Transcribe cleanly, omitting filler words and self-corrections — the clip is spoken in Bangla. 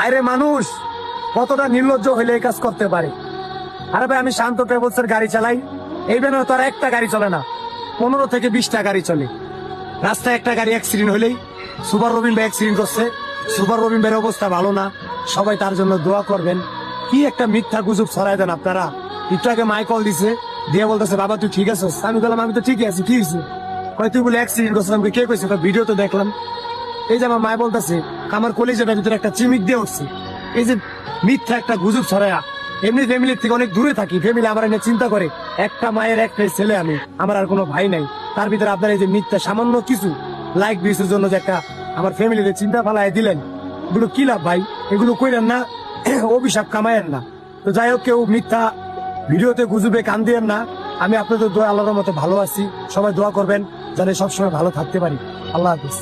বাইরে মানুষ কতটা নির্লজ্জ হইলে এই কাজ করতে পারে। আরে ভাই, আমি শান্ত ট্রাভেলসের গাড়ি চালাই, এই ব্যানারে তো আর একটা গাড়ি চলে না, 15 থেকে 20টা গাড়ি চলে। রাস্তায় একটা গাড়ি অ্যাক্সিডেন্ট হলেই সুপার রবিন ভাই অ্যাক্সিডেন্ট করছে, সুপার রবিন ভাইয়ের অবস্থা ভালো না, সবাই তার জন্য দোয়া করবেন। কি একটা মিথ্যা গুজব ছড়াই দেন আপনারা। একটু আগে মাই কল দিছে, দিয়ে বলতেছে বাবা তুই ঠিক আছিস? আমি বললাম আমি তো ঠিকই আছি, কি হয়েছে? কয় তুই বলে অ্যাক্সিডেন্ট করছিস। আমাকে কে কইছে? ভিডিও তো দেখলাম। এই যে আমার মায় বলতেছে আমার কলেজের ভিতরে একটা চিমিক দিয়ে উঠছে। এই যে মিথ্যা একটা গুজব ছড়ায়া, এমনি ফ্যামিলির থেকে অনেক দূরে থাকি, ফ্যামিলি আমার এনে চিন্তা করে, একটা মায়ের একটাই ছেলে আমি, আমার আর কোনো ভাই নাই। তার ভিতরে আপনার এই যে মিথ্যা সামান্য কিছু লাইক ভিউজের জন্য যে একটা আমার ফ্যামিলিতে চিন্তা ফালায় দিলেন, এগুলো কি লাভ ভাই? এগুলো কইলেন না, অভিশাপ কামায়েন না। তো যাই হোক, কেউ মিথ্যা ভিডিওতে গুজবে কান দিয়েন না। আমি আপনাদের দোয়া আল্লাহর মতো ভালো আছি, সবাই দোয়া করবেন যেন সবসময় ভালো থাকতে পারি। আল্লাহ হাফিজ।